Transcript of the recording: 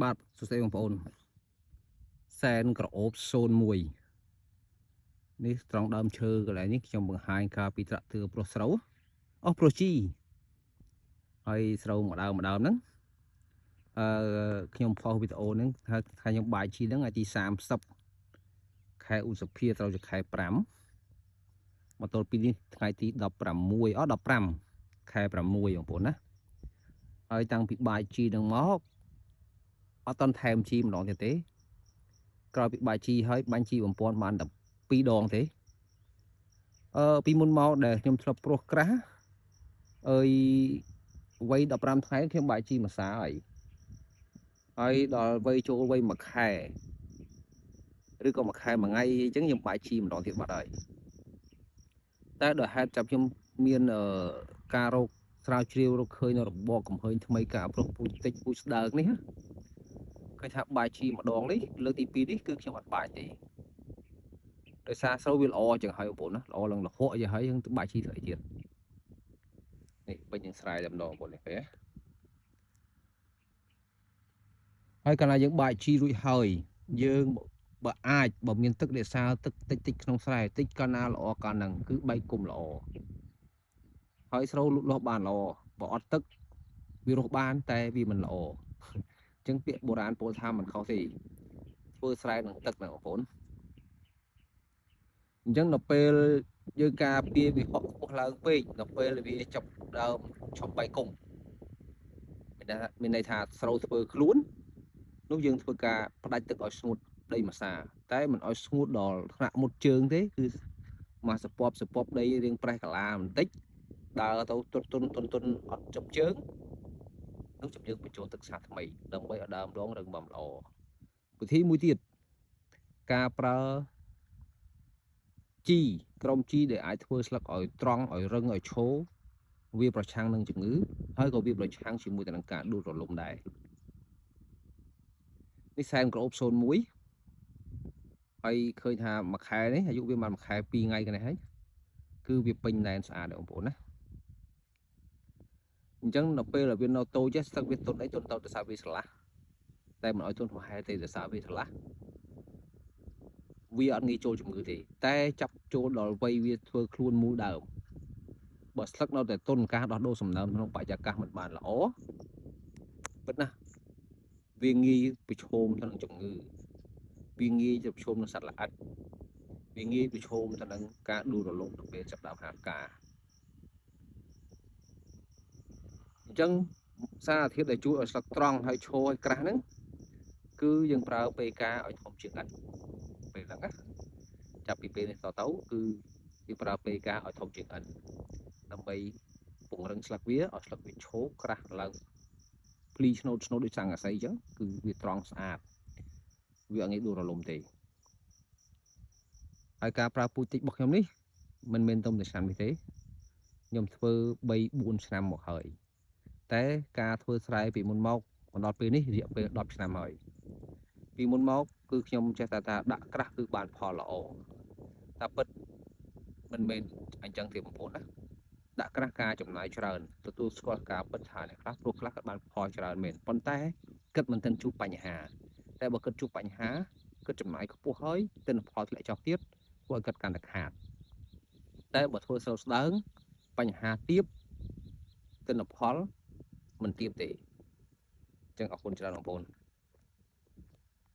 បាទសួស្តីបងប្អូនសែនក្រអូប01នេះត្រង់ដើមឈើកន្លែងនេះខ្ញុំបង្ហាញកាលពីត្រាក់ទ័រប្រុសស្រូវប្រុសជីហើយស្រូវម្ដងហ្នឹងខ្ញុំផុសវីដេអូហ្នឹងថាខ្ញុំបាយជីហ្នឹងថ្ងៃទី30ខែឧសភាត្រូវជាខែ5មកទល់ពីនេះថ្ងៃទី15ខែ6បងប្អូនណាហើយតាំងពីបាយជីហ្នឹងមកអត់តន់ថែមជីម្ដងទៀតទេក្រោយពីបាយជីហើយបាញ់ជីបំពន់បានតែ2ដងទេពីមុនមកដែលខ្ញុំធ្លាប់ព្រោះក្រាស់អើយវ័យ15ថ្ងៃខ្ញុំបាយជីម្សាហើយដល់វ័យចូលវ័យ1ខែឬក៏1ខែមួយថ្ងៃអញ្ចឹងខ្ញុំបាយជីម្ដងទៀតបាត់ហើយតែដោយហេតុចាប់ខ្ញុំមានការរោគស្រាវជ្រាវរកឃើញនៅរបបកំហើញថ្មីការប្រុសពូជតិចពូជស្ដើងនេះឃើញថាបាយជីម្ដងនេះលើកទី2នេះគឺខ្ញុំអត់បាយទេដោយសារស្រូវវាល្អចឹងហើយបងប្អូនណាល្អឡើងលហកយ៉ាងហើយយើងទៅបាយជីធ្វើអីទៀតនេះពេញនឹងស្រែតែម្ដងបងប្អូននេះឃើញហើយកាលណាយើងបាយជីរួចហើយយើងបើមានទឹករក្សាទឹកតិចក្នុងស្រែតិចកាលណាល្អកាលហ្នឹងគឺបែកគុំល្អហើយស្រូវលូតលាស់បានល្អបើអត់ទឹកវារស់បានតែវាមិនល្អអញ្ចឹងពាក្យបុរាណពោលថាមិនខុសទេធ្វើស្រែនឹងទឹកណាបងប្អូនអញ្ចឹងដល់ពេលយើងការពារវាហក់ខ្ពស់ឡើងពេកដល់ពេលវាចាប់ដើមឈប់បែកគុំមានន័យថាស្រូវធ្វើខ្លួននោះយើងធ្វើការផ្ដាច់ទឹកឲ្យស្ងួតដីម្សាតែមិនឲ្យស្ងួតដល់ថ្នាក់មុតជើងទេគឺមកសពប់ដីរៀងប្រេះកាឡាបន្តិចដើរទៅទុនអត់ចុកជើងនោះជំយើងបញ្ចូលទឹកសាថ្មីដើម្បីឲ្យដើមដងរឹងមាំល្អវិធីមួយទៀតការប្រើជីក្រុមជីដែលអាចធ្វើស្លឹកឲ្យត្រង់ឲ្យរឹងឲ្យឈរវាប្រឆាំងនឹងជំងឺហើយក៏វាប្រឆាំងជាមួយទៅនឹងការដួលរលំដែរនេះសែនក្រអូប01ហើយឃើញថាមួយខែនេះអាយុវាបានមួយខែ2ថ្ងៃកន្នេះហើយគឺវាពេញណែនស្អាតដែរបងប្អូនណាអញ្ចឹងដល់ពេលវានៅតូចស្ទឹកវាទុនអីទុនទៅដោយសារវាស្រឡះតែមិនឲ្យទុនហួសហេតុទេដោយសារវាស្រឡះវាអត់ងាយចូលជំងឺទេតែចាប់ចូលដល់វ័យវាធ្វើខ្លួនមូលដើមបើស្លឹកនៅតែទុនការដោះដូរសំណើមក្នុងបរិយាកាសមិនបានល្អពិតណាវាងាយប្រឈមទៅនឹងជំងឺវាងាយទៅប្រឈមនឹងសត្វល្អិតវាងាយប្រឈមទៅនឹងការដួលរលំទៅពេលចាប់ដើមហាលការអញ្ចឹងសារធាតុដែលជួយឲ្យស្លឹកត្រង់ហើយឈរឲ្យក្រាស់ហ្នឹងគឺយើងប្រើ PK ឲ្យធំជាងឥដ្ឋពេលហ្នឹងណាចាប់ពីពេលនេះទៅគឺវាប្រើ PK ឲ្យធំជាងឥដ្ឋដើម្បីពង្រឹងស្លឹកវាឲ្យស្លឹកវាឈរក្រាស់ឡើងភ្លីឆ្នោតដូចស័ង្កសីអញ្ចឹងគឺវាត្រង់ស្អាតវាអត់ងាយដួលរលំទេហើយការប្រើពូជតិចរបស់ខ្ញុំនេះមិនមែនទុំតែឆ្នាំនេះទេខ្ញុំធ្វើ3-4ឆ្នាំមកហើយតែការធ្វើស្រែពីមុនមកដល់ពេលនេះរយៈពេល10ឆ្នាំហើយពីមុនមកគឺខ្ញុំចេះតែថាដាក់ក្រាស់គឺបានផលល្អតែពិតមិនមែនអញ្ចឹងទេបងប្អូនណាដាក់ក្រាស់ការចំណាយច្រើនទទួលស្គាល់ការពិតថាអ្នកខ្លះព្រោះខ្លះក៏បានផលច្រើនមែនប៉ុន្តែគិតមិនទាន់ជួបបញ្ហាតែបើគិតជួបបញ្ហាគិតចំណាយខ្ពស់ហើយទិន្នផលធ្លាក់ចុះទៀតធ្វើឲ្យគិតកាន់តែខាតតែបើធ្វើស្រូវស្ដើងបញ្ហាទាបទិន្នផលមិនទាបទេអញ្ចឹងអរគុណច្រើនបងប្អូន